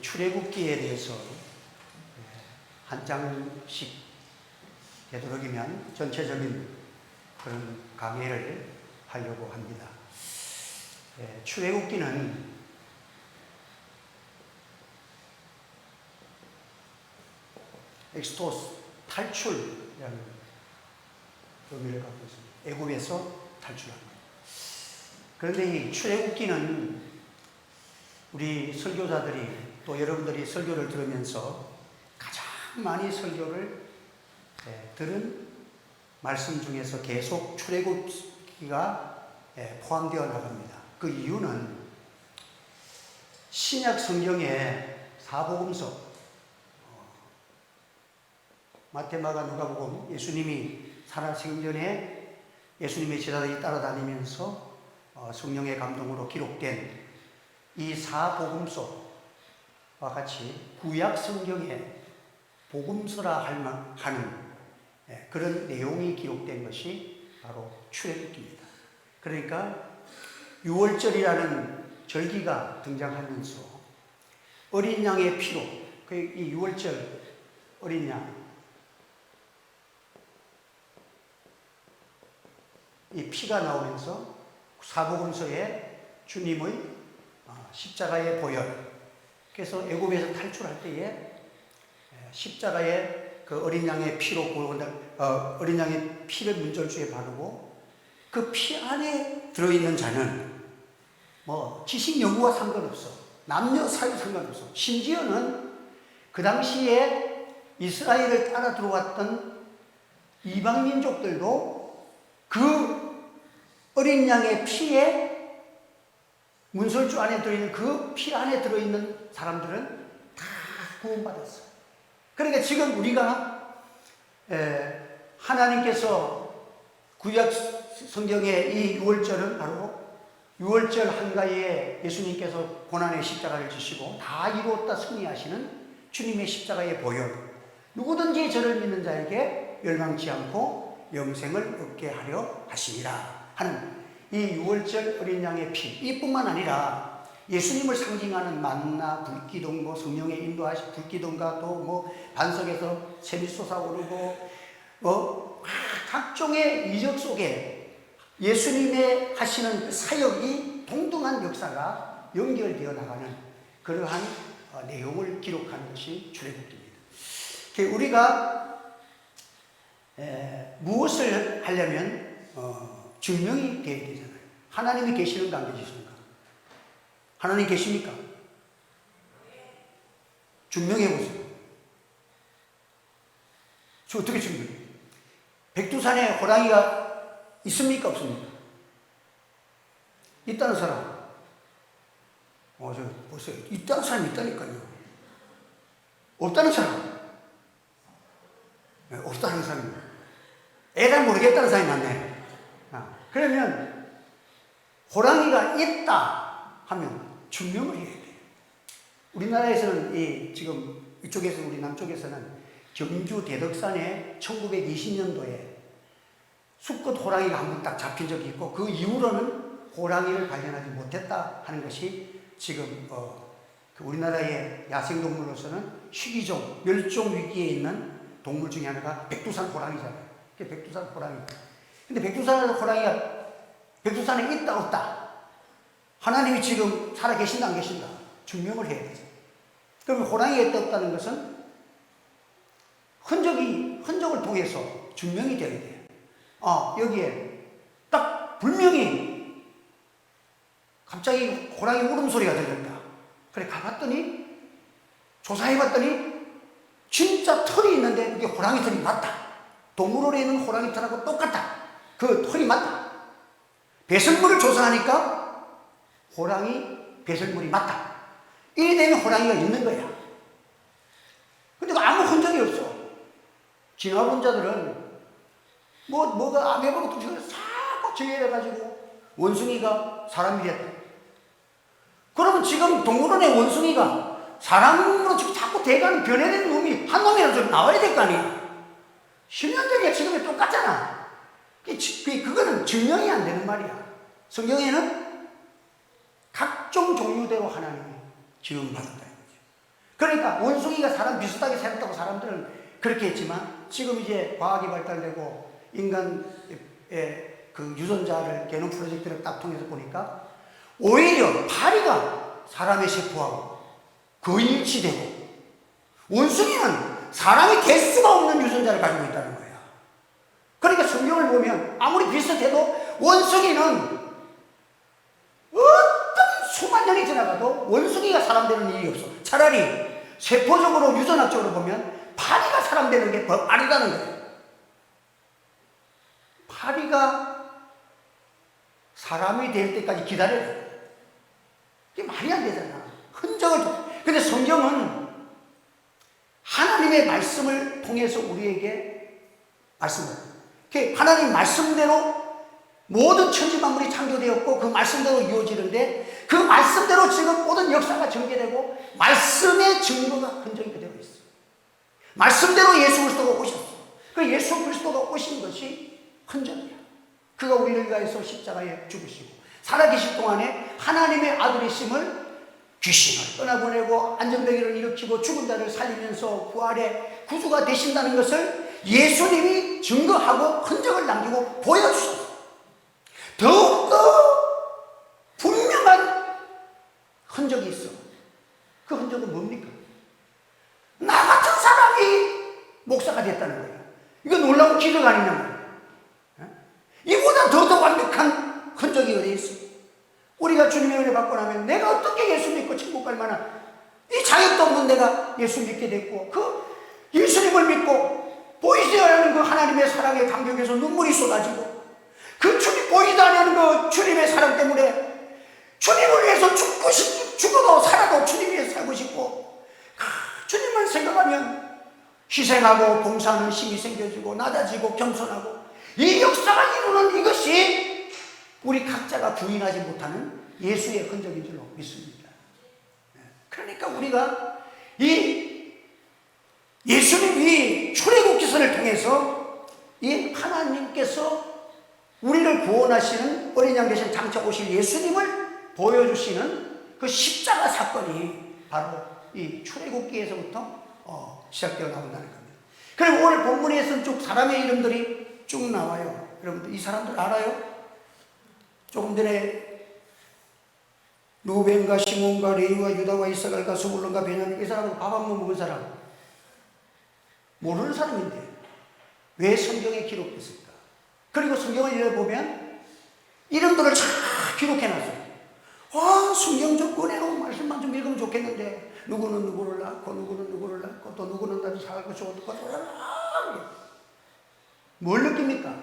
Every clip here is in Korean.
출애굽기에 대해서 한 장씩 되도록이면 전체적인 그런 강의를 하려고 합니다. 출애굽기는 엑스토스, 탈출이라는 의미를 갖고 있습니다. 애굽에서 탈출한 거예요. 그런데 이 출애굽기는 우리 설교자들이 또 여러분들이 설교를 들으면서 가장 많이 설교를 들은 말씀 중에서 계속 출애굽기가 포함되어 나갑니다. 그 이유는 신약 성경의 사복음서 마태, 마가, 누가복음, 예수님이 살아생전 전에 예수님의 제자들이 따라다니면서 성령의 감동으로 기록된 이 사복음서와 같이 구약 성경의 복음서라 하는 그런 내용이 기록된 것이 바로 출애굽기입니다. 그러니까 유월절이라는 절기가 등장하면서 어린 양의 피로, 이 유월절 어린 양, 이 피가 나오면서 사복음서에 주님의 십자가의 보혈, 그래서 애굽에서 탈출할 때에 십자가의 그 어린 양의 피로 어린 양의 피를 문절주에 바르고 그 피 안에 들어있는 자는 뭐 지식 연구와 상관없어, 남녀 사이 상관없어, 심지어는 그 당시에 이스라엘을 따라 들어왔던 이방 민족들도 그 어린 양의 피에 문설주 안에 들어있는 그 피 안에 들어있는 사람들은 다 구원받았어요. 그러니까 지금 우리가 하나님께서 구약 성경의 이 유월절은 바로 유월절 한가위에 예수님께서 고난의 십자가를 지시고 다 이루었다 승리하시는 주님의 십자가의 보혈, 누구든지 저를 믿는 자에게 멸망치 않고 영생을 얻게 하려 하심이라 하는 이 유월절 어린 양의 피, 이뿐만 아니라 예수님을 상징하는 만나, 불기둥, 성령의 인도하신 불기둥과 또 반석에서 샘이 솟아오르고 각종의 이적 속에 예수님의 하시는 사역이 동등한 역사가 연결되어 나가는 그러한 내용을 기록한 것이 출애굽기입니다. 우리가 무엇을 하려면 증명이 되어야 되잖아요. 하나님이 계시는가 안 계시는가? 하나님 계십니까? 증명해 보세요. 저 어떻게 증명해요? 백두산에 호랑이가 있습니까? 없습니까? 있다는 사람. 저 보세요. 있다는 사람이 있다니까요. 없다는 사람. 없다는 사람입니다. 애를 모르겠다는 사람이 많네. 그러면 호랑이가 있다 하면 증명을 해야 돼요. 우리나라에서는 지금 이쪽에서 우리 남쪽에서는 경주 대덕산에 1920년도에 수컷 호랑이가 한 번 딱 잡힌 적이 있고 그 이후로는 호랑이를 발견하지 못했다 하는 것이 지금 우리나라의 야생동물로서는 희귀종, 멸종 위기에 있는 동물 중에 하나가 백두산 호랑이잖아요. 백두산 호랑이. 근데 백두산에 있다 없다? 하나님이 지금 살아 계신다 안 계신다? 증명을 해야 되죠. 그러면 호랑이가 있다 없다는 것은 흔적을 통해서 증명이 되어야 돼요. 여기에 딱 분명히 갑자기 호랑이 울음소리가 들렸다. 그래 가봤더니 조사해봤더니 진짜 털이 있는데 그게 호랑이 털이 맞다. 동물원에 있는 호랑이 털하고 똑같다. 그 털이 맞다. 배설물을 조사하니까 호랑이 배설물이 맞다. 이래 되면 호랑이가 있는 거야. 근데 아무 흔적이 없어. 지나본 자들은 뭐가 아메바가 또 싹 정해져가지고 원숭이가 사람이 됐다. 그러면 지금 동물원의 원숭이가 사람으로 지금 자꾸 대가는 변해되는 놈이 한 놈이라도 좀 나와야 될 거 아니야. 신현적이야. 지금이 똑같잖아. 그거는 증명이 안 되는 말이야. 성경에는 각종 종류대로 하나님이 지음받았다는 거죠. 그러니까 원숭이가 사람 비슷하게 살았다고 사람들은 그렇게 했지만, 지금 이제 과학이 발달되고 인간의 그 유전자를 개놈 프로젝트를 딱 통해서 보니까 오히려 파리가 사람의 세포하고 거의 일치되고, 원숭이는 사람이 될 수가 없는 유전자를 가지고 있다는 거야. 그러니까 성경을 보면 아무리 비슷해도 원숭이는 어떤 수만 년이 지나가도 원숭이가 사람 되는 일이 없어. 차라리 세포적으로 유전학적으로 보면 파리가 사람 되는 게 더 빠르다는 거예요. 파리가 사람이 될 때까지 기다려야 돼. 이게 말이 안 되잖아. 흔적을. 근데 성경은 하나님의 말씀을 통해서 우리에게 말씀을 해요. 하나님 말씀대로 모든 천지 만물이 창조되었고 그 말씀대로 이루어지는데, 그 말씀대로 지금 모든 역사가 전개되고 말씀의 증거가 흔적이 그대로 있어. 말씀대로 예수 그리스도가 오셨어. 그 예수 그리스도가 오신 것이 흔적이야. 그가 우리를 위하여서 십자가에 죽으시고 살아계실 동안에 하나님의 아들이심을, 귀신을 떠나보내고 안전병이를 일으키고 죽은 자를 살리면서 부활의 구주가 되신다는 것을 예수님이 증거하고 흔적을 남기고 보여주셨어요. 더욱더 분명한 흔적이 있어. 그 흔적은 뭡니까? 나 같은 사람이 목사가 됐다는 거야. 이거 놀라운 기적 아니냐 말이야. 이보다 더 완벽한 흔적이 어디 있어? 우리가 주님의 은혜 받고 나면 내가 어떻게 예수 믿고 천국 갈 만한 이 자격도 없는 내가 예수 믿게 됐고, 그 예수님을 믿고 보이지 않는 그 하나님의 사랑의 감격에서 눈물이 쏟아지고, 그 주님 보이지 않는 그 주님의 사랑 때문에 주님을 위해서 죽어도 살아도 주님 위해서 살고 싶고, 주님만 생각하면 희생하고 봉사하는 힘이 생겨지고 낮아지고 겸손하고, 이 역사가 이루는 이것이 우리 각자가 부인하지 못하는 예수의 흔적인 줄로 믿습니다. 그러니까 우리가 이 예수님이 출애굽기서를 통해서 이 하나님께서 우리를 구원하시는 어린 양 대신 장차 오실 예수님을 보여주시는 그 십자가 사건이 바로 이 출애굽기에서부터 시작되어 나온다는 겁니다. 그리고 오늘 본문에서는 쭉 사람의 이름들이 쭉 나와요. 여러분들 이 사람들 알아요? 조금 전에 루벤과 시몬과 레위와 유다와 이사갈과 스불론과 베냐민, 이 사람은 밥 한 번 먹은 사람, 모르는 사람인데 왜 성경에 기록됐을까? 그리고 성경을 읽어보면 이름들을 잘 기록해놨어요. 성경 좀 꺼내놓은 말씀만 좀 읽으면 좋겠는데, 누구는 누구를 낳고 누구는 누구를 낳고 또 누구는 나도 살고 죽었고, 뭘 느낍니까?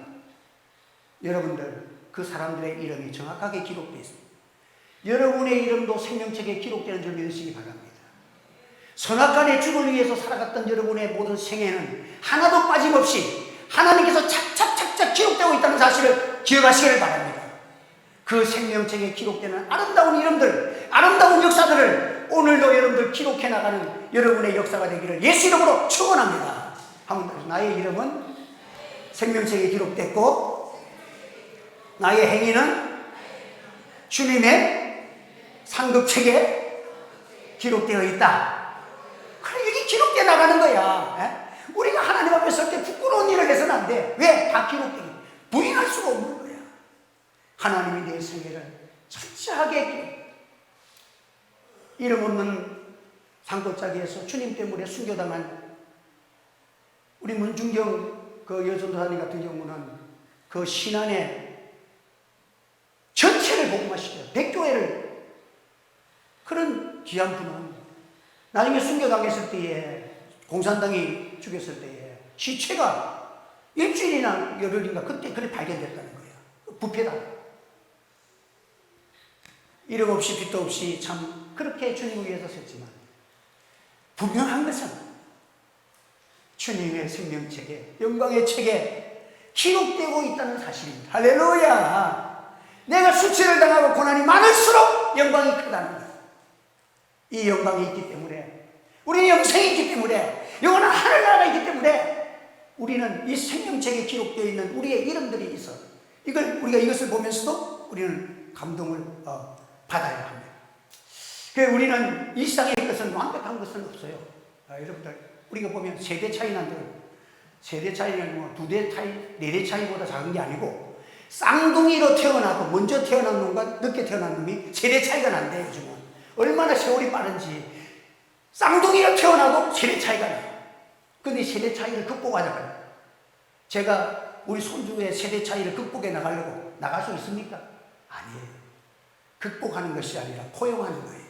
여러분들 그 사람들의 이름이 정확하게 기록되어 있습니다. 여러분의 이름도 생명책에 기록되는 줄 믿으시기 바랍니다. 선악간의 죽을 위해서 살아갔던 여러분의 모든 생애는 하나도 빠짐없이 하나님께서 착착착착 기록되고 있다는 사실을 기억하시기를 바랍니다. 그 생명책에 기록되는 아름다운 이름들, 아름다운 역사들을 오늘도 여러분들 기록해 나가는 여러분의 역사가 되기를 예수 이름으로 축원합니다. 나의 이름은 생명책에 기록됐고 나의 행위는 주님의 상급책에 기록되어 있다. 그래, 이게 기록되어 나가는 거야. 우리가 하나님 앞에 설 때 부끄러운 일을 해서는 안 돼. 왜? 다 기록되어. 부인할 수가 없는 거야. 하나님이 내 생애를 철저하게 이름 없는 산골짜기에서 주님 때문에 순교당한 우리 문중경 그 여전도사님 같은 경우는 그 신안에 전체를 복음화시켜요. 백교회를. 그런 귀한 분은 나중에 순교당했을 때에, 공산당이 죽였을 때에 시체가 일주일이나 열흘인가 그때 그래 발견됐다는 거예요. 부패다. 이름 없이 빛도 없이 참 그렇게 주님을 위해서 섰지만, 분명한 것은 주님의 생명책에, 영광의 책에 기록되고 있다는 사실입니다. 할렐루야. 내가 수치를 당하고 고난이 많을수록 영광이 크다는 거예요. 이 영광이 있기 때문에, 우리는 영생이 있기 때문에, 영원한 하늘나라가 있기 때문에 우리는 이 생명책에 기록되어 있는 우리의 이름들이 있어. 우리가 이것을 보면서도 우리는 감동을 받아야 합니다. 우리는 이 세상의 것은 완벽한 것은 없어요. 여러분들, 우리가 보면 세대 차이 난들, 세대 차이는 뭐 2대 차이, 4대 차이보다 작은 게 아니고, 쌍둥이로 태어나고 먼저 태어난 놈과 늦게 태어난 놈이 세대 차이가 난대요. 요즘은 얼마나 세월이 빠른지. 쌍둥이로 태어나도 세대 차이가 나요. 근데 세대 차이를 극복하자고요. 제가 우리 손주의 세대 차이를 극복해 나가려고 나갈 수 있습니까? 아니에요. 극복하는 것이 아니라 포용하는 거예요.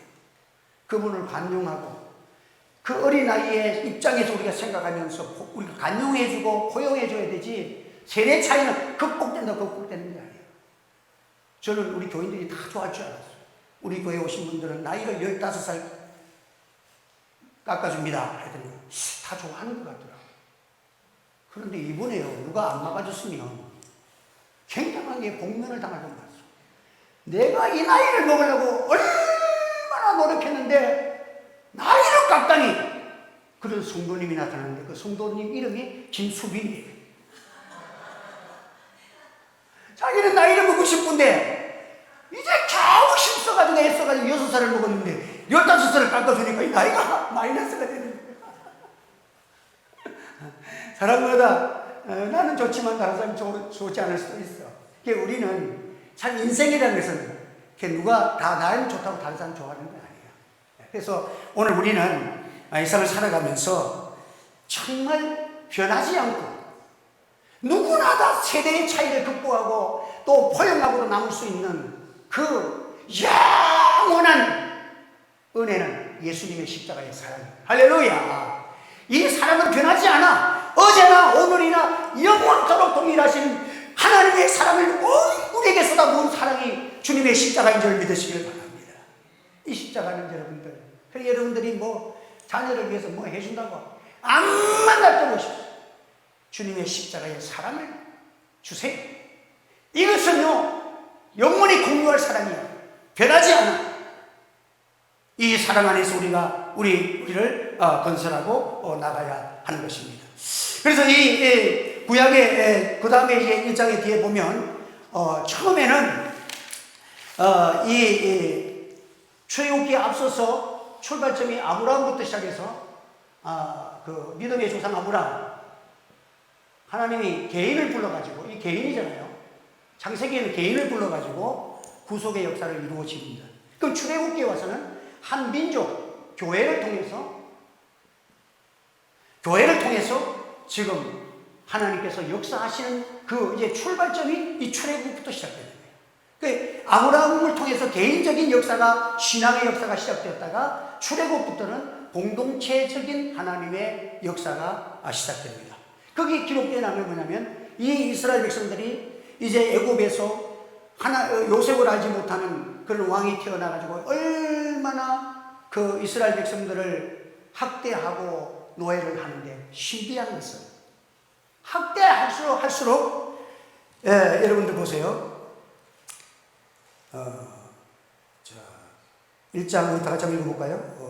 그분을 관용하고, 그 어린아이의 입장에서 우리가 생각하면서 우리가 관용해주고 포용해줘야 되지, 세대 차이는 극복된다 극복되는 게 아니에요. 저는 우리 교인들이 다 좋아할 줄 알았어요. 우리 교회에 오신 분들은 나이를 15살 깎아줍니다 했더니 다 좋아하는 것 같더라고요. 그런데 이번에요, 누가 안 막아줬으면 굉장하게 복면을 당할 것 같았어요. 내가 이 나이를 먹으려고 얼마나 노력했는데 나이를 깎다니. 그런 성도님이 나타났는데 그 성도님 이름이 김수빈이에요. 자기는 나이를 먹고 싶은데 이제 겨우 힘써가지고 애써가지고 6살을 먹었는데 15살을 깎아주니까 이 나이가 마이너스가 되는 거예요. 사람마다 나는 좋지만 다른 사람이 좋지 않을 수도 있어. 우리는 참 인생이라는 것은 누가 다 나는 좋다고 다른 사람 좋아하는 건 아니에요. 그래서 오늘 우리는 이 세상을 살아가면서 정말 변하지 않고 누구나 다 세대의 차이를 극복하고 또 포용하고도 남을 수 있는 그 영원한 은혜는 예수님의 십자가의 사랑입니다. 할렐루야. 이 사랑은 변하지 않아. 어제나 오늘이나 영원토록 동일하신 하나님의 사랑을 우리에게 쏟아부은 사랑이 주님의 십자가인 줄 믿으시길 바랍니다. 이 십자가는 여러분들, 여러분들이 뭐 자녀를 위해서 뭐 해준다고 암만 날떠보십시오. 주님의 십자가의 사랑을 주세요. 이것은요 영원히 공유할 사랑이에요. 변하지 않아. 이 사랑 안에서 우리를 건설하고 나가야 하는 것입니다. 그래서 이 구약의 그 다음에 이제 1장의 뒤에 보면 처음에는 이 출애굽기에 앞서서 출발점이 아브라함부터 시작해서 그 믿음의 조상 아브라함, 하나님이 개인을 불러가지고, 이 개인이잖아요. 창세기에는 개인을 불러가지고 구속의 역사를 이루어집니다. 그럼 출애굽기에 와서는 한 민족, 교회를 통해서 지금 하나님께서 역사하시는 그 이제 출발점이 이 출애굽부터 시작되는 거예요. 그 아브라함을 통해서 개인적인 역사가, 신앙의 역사가 시작되었다가 출애굽부터는 공동체적인 하나님의 역사가 시작됩니다. 거기 기록된 내용이 뭐냐면 이 이스라엘 백성들이 이제 애굽에서 요셉을 알지 못하는 그런 왕이 태어나가지고 얼마나 그 이스라엘 백성들을 학대하고 노예를 하는데, 신비한 것은 학대할수록 여러분들 보세요. 1장 다 같이 한번 읽어볼까요?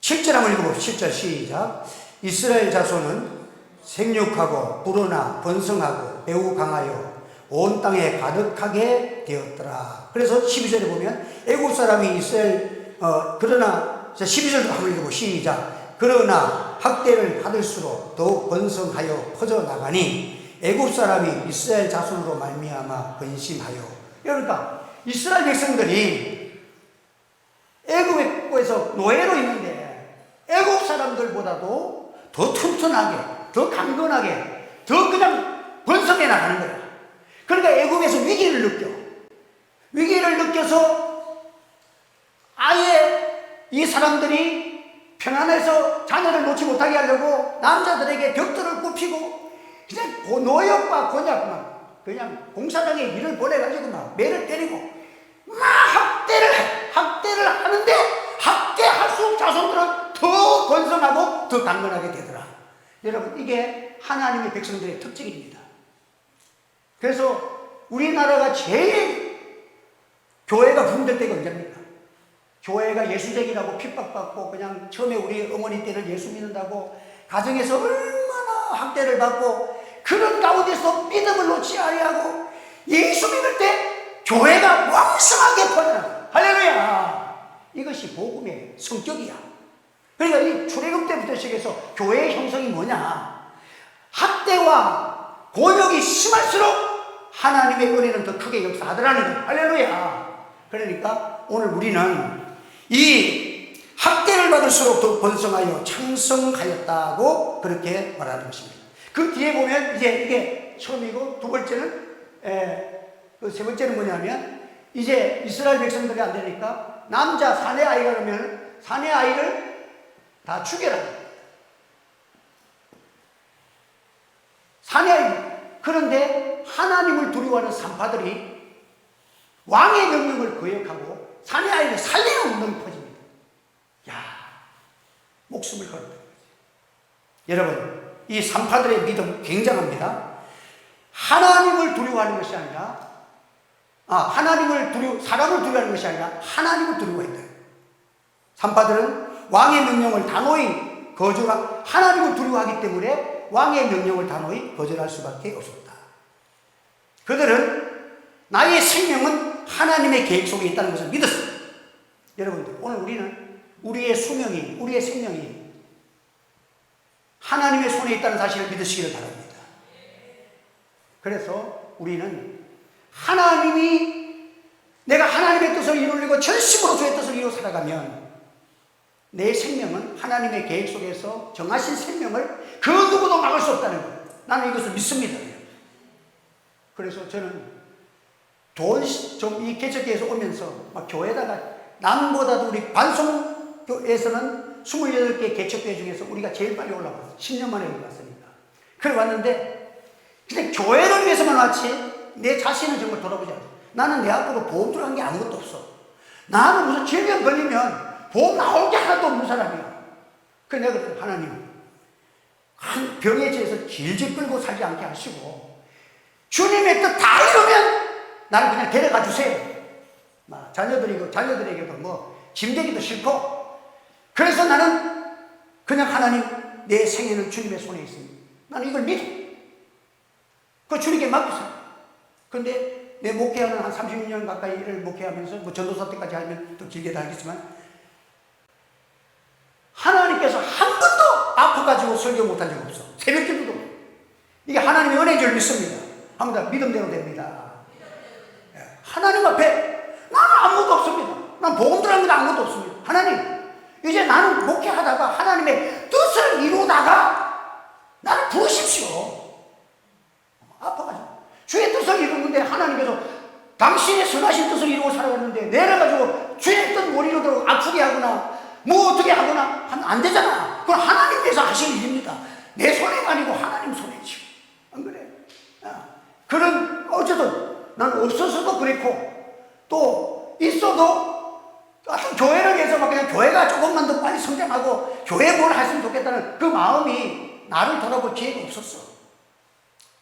7절 한번 읽어봅시다. 7절 시작. 이스라엘 자손은 생육하고 불어나 번성하고 매우 강하여 온 땅에 가득하게 되었더라. 그래서 12절에 보면 애굽 사람이 이스라엘 그러나 12절도 한번 읽어보시죠. 시작. 그러나 학대를 받을수록 더욱 번성하여 퍼져나가니 애굽 사람이 이스라엘 자손으로 말미암아 근심하여. 그러니까 이스라엘 백성들이 애굽에서 노예로 있는데 애굽 사람들보다도 더 튼튼하게, 더 강건하게, 더 그냥 번성해 나가는 거야. 그러니까 애굽에서 위기를 느껴서 아예 이 사람들이 평안해서 자녀를 놓지 못하게 하려고 남자들에게 벽돌을 굽히고 그냥 노역과 곤약 그냥 공사장에 일을 보내가지고 막 매를 때리고 막 학대를 하는데, 학대할수록 자손들은 더 번성하고 더 강건하게 되더라. 여러분, 이게 하나님의 백성들의 특징입니다. 그래서 우리나라가 제일 교회가 붕댈 때가 언제입니까? 교회가 예수쟁이라고 핍박받고, 그냥 처음에 우리 어머니 때는 예수 믿는다고 가정에서 얼마나 학대를 받고, 그런 가운데서 믿음을 놓지 아니하고 예수 믿을 때 교회가 왕성하게 퍼져나가. 할렐루야. 이것이 복음의 성격이야. 그러니까 이 출애굽 때부터 시작해서 교회의 형성이 뭐냐? 학대와 곤욕이 심할수록 하나님의 은혜는 더 크게 역사하더라는 거예요. 할렐루야. 그러니까 오늘 우리는 이 학대를 받을수록 더 번성하여 창성하였다고 그렇게 말하는 것입니다. 그 뒤에 보면 이제 이게 처음이고, 두 번째는 그 세 번째는 뭐냐면, 이제 이스라엘 백성들이 안 되니까 남자 사내 아이가 그러면 사내 아이를 다 죽여라. 사내 아이. 그런데 하나님을 두려워하는 산파들이 왕의 명령을 거역하고 사내 아이를 살리는 운동이 퍼집니다. 야, 목숨을 걸었다. 여러분, 이 산파들의 믿음 굉장합니다. 하나님을 두려워하는 것이 아니라, 사람을 두려워하는 것이 아니라 하나님을 두려워했다. 산파들은 왕의 명령을 단호히 하나님을 두려워하기 때문에 왕의 명령을 단호히 거절할 수밖에 없었다. 그들은 나의 생명은 하나님의 계획 속에 있다는 것을 믿었어요. 여러분들, 오늘 우리는 우리의 수명이, 우리의 생명이 하나님의 손에 있다는 사실을 믿으시기를 바랍니다. 그래서 우리는 내가 하나님의 뜻을 이루려고 전심으로 주의 뜻을 이루어 살아가면 내 생명은 하나님의 계획 속에서 정하신 생명을 그 누구도 막을 수 없다는 거예요. 나는 이것을 믿습니다. 그래서 저는 이 개척교회에서 오면서 막 교회다가 남보다도 우리 반송교에서는 28개 개척교회 중에서 우리가 제일 빨리 올라왔어요. 10년 만에 올라왔으니까. 그래 왔는데 근데 교회를 위해서만 왔지 내 자신은 정말 돌아보지 않았어요. 나는 내 앞으로 보험 들어간 게 아무것도 없어. 나는 무슨 질병 걸리면 보험 나올 게 하나도 없는 사람이야. 그래서 내가 그랬더니 하나님, 한 병에 취해서 질질 끌고 살지 않게 하시고 주님의 뜻 다 이루면 나를 그냥 데려가 주세요. 자녀들에게도 뭐 짐되기도 싫고. 그래서 나는 그냥 하나님, 내 생애는 주님의 손에 있습니다. 나는 이걸 믿어. 그 주님께 맡겼어요. 근데 내 목회하는 한 30년 가까이를 목회하면서 뭐 전도사 때까지 하면 또 길게도 하겠지만 하나님께서 한 번도 아파가지고 설교 못한 적 없어. 새벽기도도. 이게 하나님의 은혜인 줄 믿습니다. 한번 더 믿음대로 됩니다. 하나님 앞에 나는 아무것도 없습니다. 난 복음 들어간 건 아무것도 없습니다. 하나님, 이제 나는 목회하다가 하나님의 뜻을 이루다가 나를 부르십시오. 아파가지고 주의 뜻을 이루는데 하나님께서 당신의 선하신 뜻을 이루고 살아갔는데 내려가지고 주의 뜻 못 이루도록 아프게 하거나 뭐 어떻게 하거나 하면 안 되잖아. 그건 하나님께서 하신 일입니다. 내 손해가 아니고 하나님 손해지. 안 그래? 그런 어쨌든 나는 없어서도 그렇고 또 있어도 어떤 교회를 위해서 막 그냥 교회가 조금만 더 빨리 성장하고 교회 뭘 했으면 좋겠다는 그 마음이 나를 돌아볼 기회가 없었어.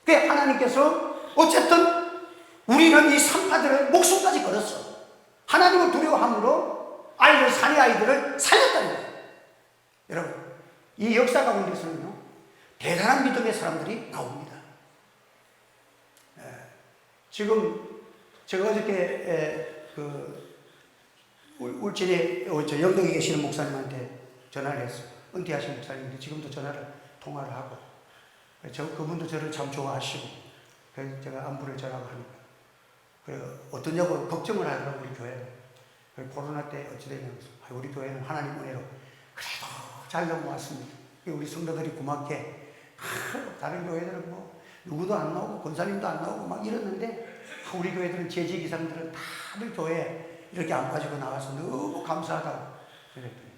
그게 하나님께서 어쨌든 우리는 이 산파들을 목숨까지 걸었어. 하나님을 두려워함으로 사내 아이들을 살렸다는 거예요. 여러분, 이 역사 가운데서는요 대단한 믿음의 사람들이 나옵니다. 지금 제가 어저께 울진에 저 영동에 계시는 목사님한테 전화를 했어요. 은퇴하신 목사님인데 지금도 통화를 하고 그분도 저를 참 좋아하시고 그래서 제가 안부를 전하고 하니까 어떠냐고 걱정을 하더라고요. 우리 교회는 코로나 때 어찌 되냐면서 우리 교회는 하나님 은혜로 그래도 잘 넘어왔습니다. 우리 성도들이 고맙게 다른 교회들은 뭐 누구도 안 나오고 권사님도 안 나오고 막 이랬는데 우리 교회들은 재직이사님들은 다들 교회에 이렇게 안 빠지고 나와서 너무 감사하다고 그랬더니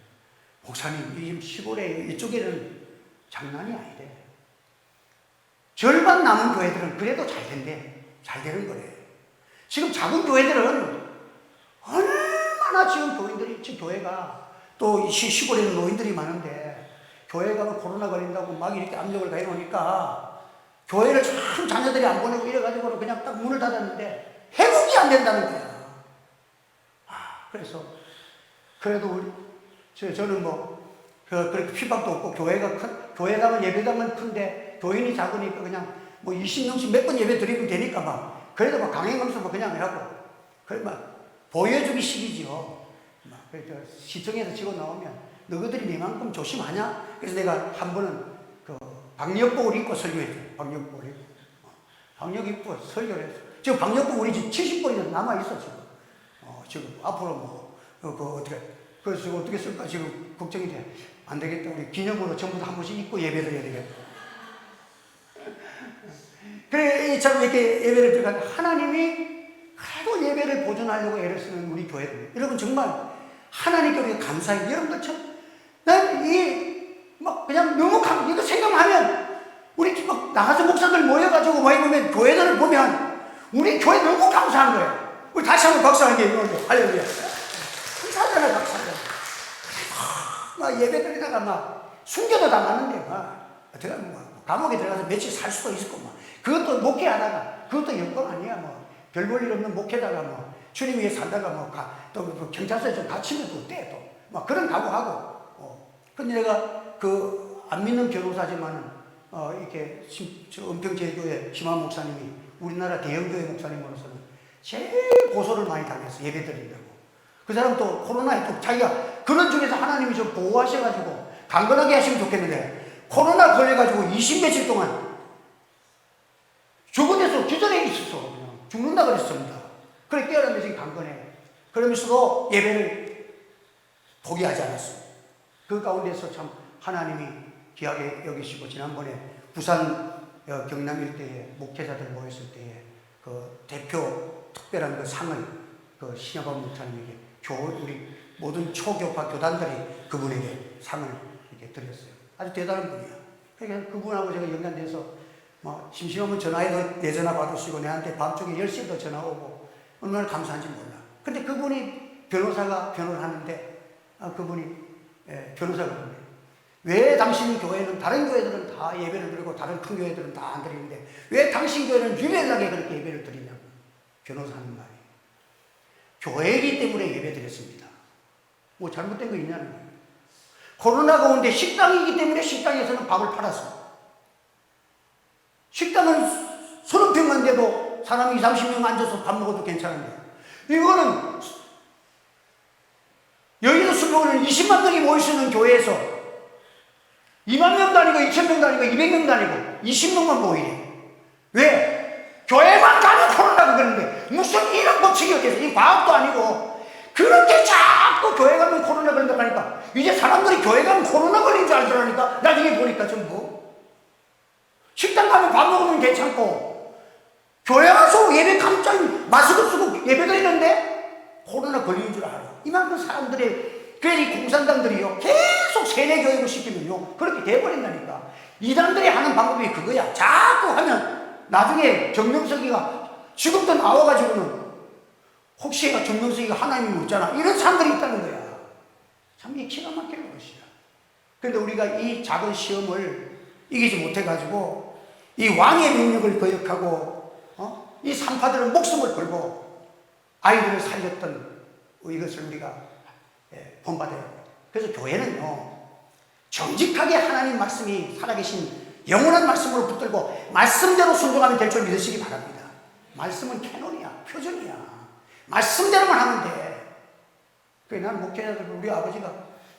목사님 이 시골에 이쪽에는 장난이 아니래. 절반 남은 교회들은 그래도 잘 된대. 잘 되는 거래. 지금 작은 교회들은 얼마나 지금 교회가 또 시골에는 노인들이 많은데 교회 가면 코로나 걸린다고 막 이렇게 압력을 가해놓으니까 교회를 참 자녀들이 안 보내고 이래가지고 그냥 딱 문을 닫았는데 회복이 안 된다는 거야. 그래서 그래도 저는 그렇게 핍박도 없고 교회 가면 예배당은 큰데 교인이 작으니까 그냥 20명씩 몇 번 예배 드리면 되니까 그래도 막 강행감수 뭐 그냥 하고, 그래 막 보여주기식이죠. 그래서 시청에서 치고 나오면 너희들이 내만큼 조심하냐? 그래서 내가 한 번은 그 박력복을 입고 설교했어요. 박력복을 입고. 박력 입고 설교를 했어요. 지금 박력복 우리 집 70번이나 남아있어, 지금. 지금 앞으로 뭐, 어떻게, 그래서 지금 어떻게 쓸까? 지금 걱정이 돼. 안 되겠다. 우리 기념으로 전부 다 한 번씩 입고 예배를 해야 되겠다. 그래, 참 이렇게 예배를 들어가는데 하나님이 그래도 예배를 보존하려고 애를 쓰는 우리 교회들. 여러분 정말 하나님께 우리가 감사해요. 여러분들 참, 막 그냥 너무 이거 생각하면 우리 막 나가서 목사들 모여가지고 모여 보면 교회들을 보면 우리 교회 너무 감사한 거예요. 우리 다시 한번 박수하는 게 있는데, 할렐루야. 감사하잖아요, 감사하잖아요. 막 예배 드리다가 막 순교도 당하는데, 막, 어떻게 하면 뭐, 감옥에 들어가서 며칠 살 수도 있었고, 막. 그것도 목회하다가, 그것도 여건 아니야, 뭐. 별 볼 일 없는 목회다가 뭐, 주님 위해 살다가 뭐, 또 경찰서에 좀 갇히면 또 어때, 또. 막 그런 각오하고. 근데 내가 안 믿는 변호사지만은, 이렇게, 은평제교회 심한 목사님이 우리나라 대형교회 목사님으로서는 제일 고소를 많이 당했어. 예배 드린다고. 그 사람 또 코로나에 또 자기가 그런 중에서 하나님이 좀 보호하셔가지고 강건하게 하시면 좋겠는데 코로나 걸려가지고 20며칠 동안 죽은 데서 기절해 있었어. 그냥 죽는다 그랬습니다. 그래 깨어나면서 강건해. 그러면서도 예배를 포기하지 않았어. 그 가운데서 참 하나님이 귀하게 여기시고 지난번에 부산 경남 일대에 목회자들 모였을 때에 그 대표 특별한 그 상을 그 신여범 목사님에게 우리 모든 초교파 교단들이 그분에게 상을 이렇게 드렸어요. 아주 대단한 분이야. 그러니까 그분하고 제가 연관돼서 뭐 심심하면 전화해도 내 전화 받으시고 내한테 밤중에 10시에도 전화 오고 얼마나 감사한지 몰라. 근데 그분이 변호사가 변호를 하는데 그분이 변호사거든요. 왜 당신 교회는 다른 교회들은 다 예배를 드리고 다른 큰 교회들은 다 안 드리는데 왜 당신 교회는 유일하게 그렇게 예배를 드리냐고 변호사 하는 말이에요. 교회이기 때문에 예배 드렸습니다. 뭐 잘못된 거 있냐는 거예요. 코로나가 오는데 식당이기 때문에 식당에서는 밥을 팔았습니다. 식당은 30평만 돼도 사람 20, 30명 앉아서 밥 먹어도 괜찮은데 이거는 여의도 수목을 20만 명이 모일 수 있는 교회에서 2만 명도 아니고 2,000명도 아니고 200명도 아니고 20명만 모이래. 왜? 교회만 가면 코로나가 그러는데 무슨 이런 법칙이 어디서 이 과학도 아니고 그렇게 자꾸 교회 가면 코로나 걸린다고 하니까 이제 사람들이 교회 가면 코로나 걸린 줄 알더라니까. 나중에 보니까 전부 식당 가면 밥 먹으면 괜찮고 교회 가서 예배 깜짝 마스크 쓰고 예배 드리는데 코로나 걸리는 줄 알아. 이만큼 사람들이 괜히 공산당들이요 계속 세뇌교육을 시키면요 그렇게 돼버린다니까. 이단들이 하는 방법이 그거야. 자꾸 하면 나중에 정명석이가 지금도 나와가지고는 혹시 정명석이가 하나님이 없잖아 이런 사람들이 있다는 거야. 참 이게 기가 막히는 것이야. 그런데 우리가 이 작은 시험을 이기지 못해가지고 이 왕의 명령을 거역하고 이 산파들은 목숨을 걸고 아이들을 살렸던 이것을 우리가 본받아야 돼요. 그래서 교회는요 정직하게 하나님 말씀이 살아계신 영원한 말씀으로 붙들고 말씀대로 순종하면 될 줄 믿으시기 바랍니다. 말씀은 캐논이야, 표준이야. 말씀대로만 하면 돼. 그래, 나는 목회자들 우리 아버지가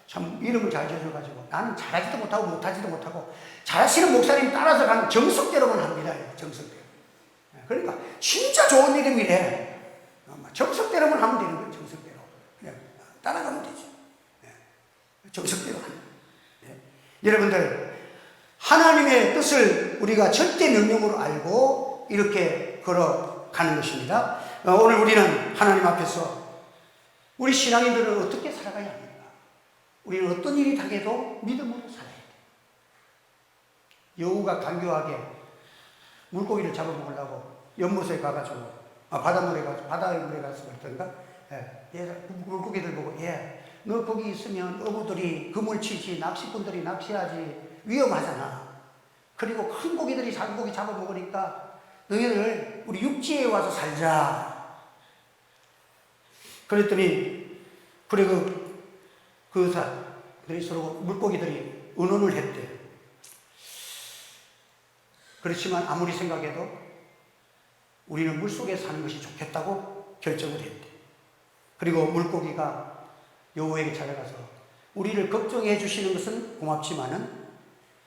참 이름을 잘 지어줘가지고 나는 잘하지도 못하고 못하지도 못하고 잘하시는 목사님 따라서 가는 정석대로만 합니다. 정석대로. 그러니까 진짜 좋은 이름이래. 정석대로만 하면 되는 거예요. 정석대로. 그냥 따라가면 되죠. 정석대로 하는 거예요. 여러분들 하나님의 뜻을 우리가 절대 명령으로 알고 이렇게 걸어가는 것입니다. 오늘 우리는 하나님 앞에서 우리 신앙인들은 어떻게 살아가야 합니까? 우리는 어떤 일이 당해도 믿음으로 살아야 돼. 여우가 간교하게 물고기를 잡아먹으려고 연못에 가가지고 바닷물에 가서 바다의 물에 가서 그랬던가 물고기들 보고 너 거기 있으면 어부들이 그물 치지 낚시꾼들이 낚시하지 위험하잖아. 그리고 큰 고기들이 작은 고기 잡아먹으니까 너희들 우리 육지에 와서 살자. 그랬더니 그래 그 사람들이 서로 물고기들이 의논을 했대. 그렇지만 아무리 생각해도 우리는 물속에 사는 것이 좋겠다고 결정을 했대. 그리고 물고기가 여호와에게 찾아가서 우리를 걱정해 주시는 것은 고맙지만은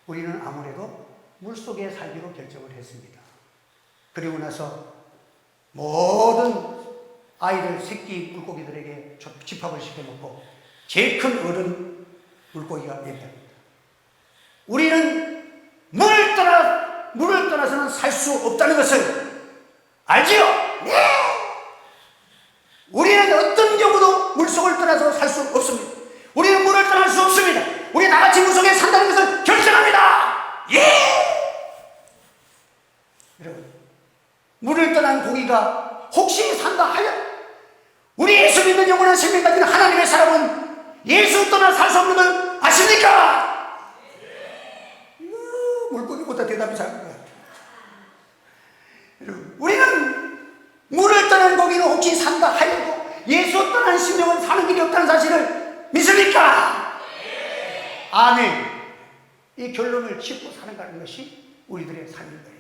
우리는 아무래도 물속에 살기로 결정을 했습니다. 그리고 나서 모든 아이들 새끼 물고기들에게 집합을 시켜놓고 제일 큰 어른 물고기가 얘기합니다. 우리는 물을 떠나서는 살 수 없다는 것을 알지요? 네! 우리는 어떤 경우도 물속을 떠나서 살 수 없습니다. 우리는 물을 떠날 수 없습니다. 우리 나같이 물속에 산다는 것을 결정합니다. 예! 여러분, 물을 떠난 고기가 혹시 산다 하여 우리 예수 믿는 영원한 생명 가진 하나님의 사람은 예수 떠나 살 수 없는 걸 아십니까? 물고기보다 대답이 작은 거야. 여러분, 우리는 물을 떠난 고기는 혹시 산다 하여도 예수 떠난 심령은 사는 길이 없다는 사실을 믿습니까? 아멘. 이 결론을 짓고 사는 것이 우리들의 삶인 거예요.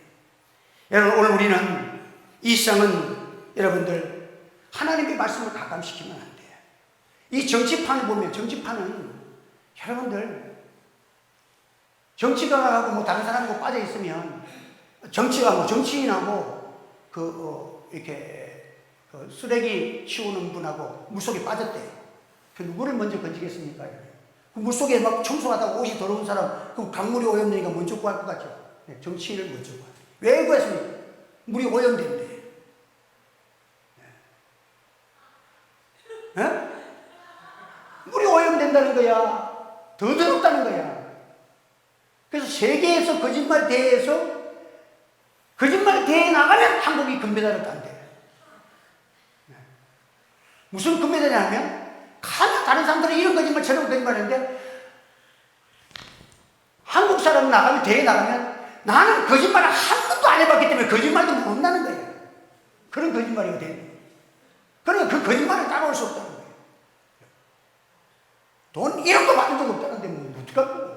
여러분, 오늘 우리는 이 세상은 여러분들 하나님의 말씀을 가감시키면 안 돼요. 이 정치판을 보면 정치판은 여러분들 정치가하고 뭐 다른 사람하고 빠져 있으면 정치가 정치인하고 이렇게 쓰레기 치우는 분하고 물속에 빠졌대요. 그 누구를 먼저 건지겠습니까? 그 물속에 막 청소하다가 옷이 더러운 사람, 그럼 강물이 오염되니까 먼저 구할 것 같죠? 네, 정치인을 먼저 구할. 왜 구했습니까? 물이 오염된대. 네? 물이 오염된다는 거야. 더 더럽다는 거야. 그래서 세계에서 거짓말 대회에서 거짓말 대회에 나가면 한국이 금메달을 딴대. 무슨 금메달이냐면 가면 다른 사람들은 이런 거짓말 저런 거짓말 하는데 한국 사람 나가면 대회 나가면 나는 거짓말을 한 번도 안 해봤기 때문에 거짓말도 못한다는 거예요. 그런 거짓말이거든. 그러니까 그 거짓말을 따라올 수 없다는 거예요. 돈 1억도 받은 적 없다는데 뭐 어떡하고.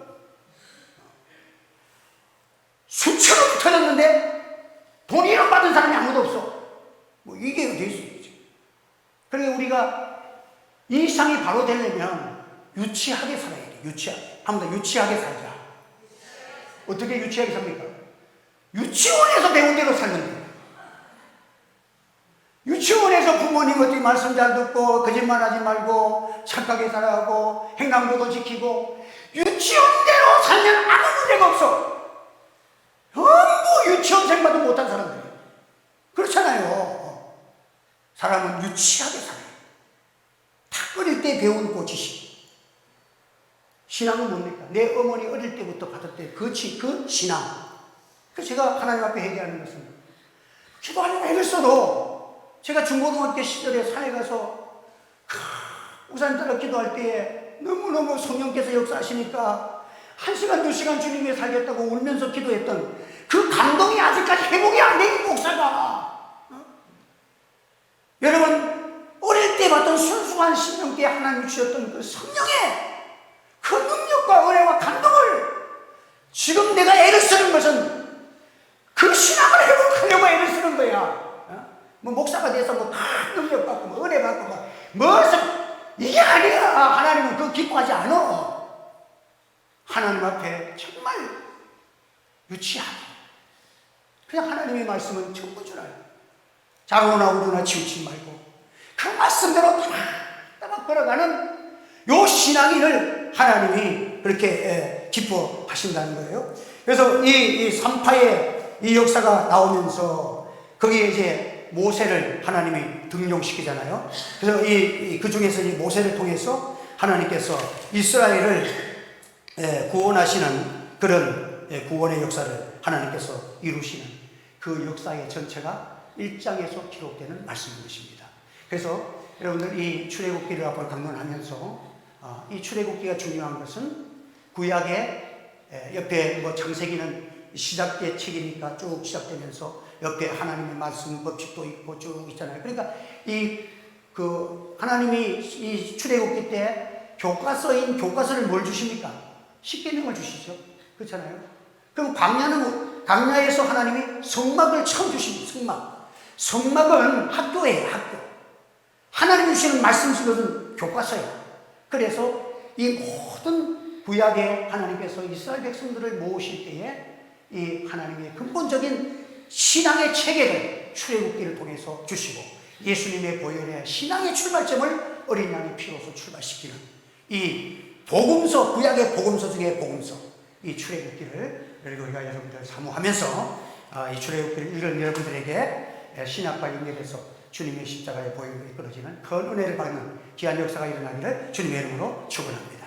수천억이 터졌는데 돈 1억 받은 사람이 아무도 없어. 뭐 이게 될 수 있지. 그러니까 우리가 이 상이 바로 되려면 유치하게 살아야 돼. 유치하게. 한번 더 유치하게 살자. 어떻게 유치하게 삽니까? 유치원에서 배운 대로 살면 돼요. 유치원에서 부모님 어떻게 말씀 잘 듣고 거짓말하지 말고 착하게 살아가고 행랑도도 지키고 유치원대로 살면 아무 문제가 없어. 전부 유치원생밖에 못한 사람들이에요. 그렇잖아요. 사람은 유치하게 살아요. 탁 어릴 때 배운 그 지식. 신앙은 뭡니까? 내 어머니 어릴 때부터 받았대. 그 신앙. 그래서 제가 하나님 앞에 얘기하는 것은 기도하려고 애를 써도 제가 중고등학교 시절에 산에 가서 우산 따라 기도할 때에 너무너무 성령께서 역사하시니까 1시간, 2시간 주님 위해 살겠다고 울면서 기도했던 그 감동이 아직까지 회복이 안 된 목사가. 여러분, 어릴 때 봤던 순수한 신령께 하나님 주셨던 그 성령의 그 능력과 은혜와 감동을 지금 내가 애를 쓰는 것은 그 신앙을 회복하려고 애를 쓰는 거야. 뭐 목사가 돼서 뭐 큰 능력 받고 뭐 은혜 받고 뭐 무슨 이게 아니야. 하나님은 그거 기뻐하지 않아. 하나님 앞에 정말 유치하게 그냥 하나님의 말씀은 전부 줄 알고 자로나 우로나 치우치 말고 그 말씀대로 따박 걸어가는 요 신앙인을 하나님이 그렇게 기뻐하신다는 거예요. 그래서 이 삼파의 이 역사가 나오면서 거기에 이제 모세를 하나님이 등용시키잖아요. 그래서 그 중에서 이 모세를 통해서 하나님께서 이스라엘을 구원하시는 그런 구원의 역사를 하나님께서 이루시는 그 역사의 전체가 1장에서 기록되는 말씀인 것입니다. 그래서 여러분들 이 출애굽기를 앞으로 강론하면서 이 출애굽기가 중요한 것은 구약의 옆에 뭐 창세기는 시작의 책이니까 쭉 시작되면서 옆에 하나님의 말씀 법칙도 있고 쭉 있잖아요. 그러니까 하나님이 이 출애굽기 때 교과서인 교과서를 뭘 주십니까? 십계명을 주시죠. 그렇잖아요. 그럼 광야에서 하나님이 성막을 처음 주십니다. 성막. 성막은 학교예요, 학교. 하나님 주시는 말씀 속은 교과서예요. 그래서 이 모든 구약에 하나님께서 이스라엘 백성들을 모으실 때에 이 하나님의 근본적인 신앙의 체계를 출애굽기를 통해서 주시고 예수님의 보혈의 신앙의 출발점을 어린 양의 피로서 출발시키는 이 복음서, 구약의 복음서 중에 복음서, 이 출애굽기를 우리가 여러분들 사모하면서 이 출애굽기를 읽은 여러분들에게 신약과 연결해서 주님의 십자가의 보혈로 이끌어지는 큰 은혜를 받는 귀한 역사가 일어나기를 주님의 이름으로 축원합니다.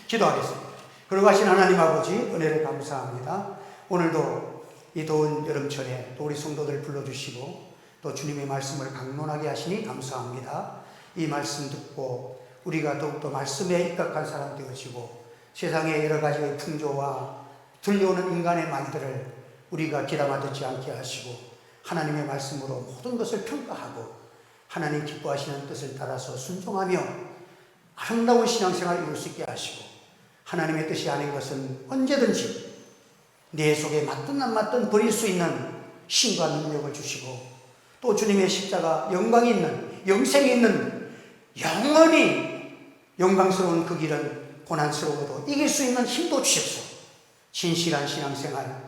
기도하겠습니다. 거룩하신 하나님 아버지, 은혜를 감사합니다. 오늘도 이 더운 여름철에 또 우리 성도들 불러주시고 또 주님의 말씀을 강론하게 하시니 감사합니다. 이 말씀 듣고 우리가 더욱더 말씀에 입각한 사람 되어지고 세상의 여러 가지의 풍조와 들려오는 인간의 말들을 우리가 귀담아 듣지 않게 하시고 하나님의 말씀으로 모든 것을 평가하고 하나님 기뻐하시는 뜻을 따라서 순종하며 아름다운 신앙생활을 이룰 수 있게 하시고 하나님의 뜻이 아닌 것은 언제든지 내 속에 맞든 안 맞든 버릴 수 있는 힘과 능력을 주시고 또 주님의 십자가 영광이 있는 영생이 있는 영원히 영광스러운 그 길은 고난스러워도 이길 수 있는 힘도 주십시오. 진실한 신앙생활,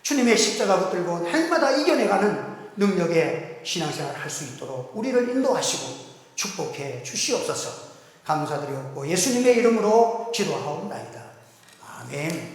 주님의 십자가 붙들고 날마다 이겨내가는 능력의 신앙생활을 할 수 있도록 우리를 인도하시고 축복해 주시옵소서. 감사드렸고 예수님의 이름으로 기도하옵나이다. 아멘.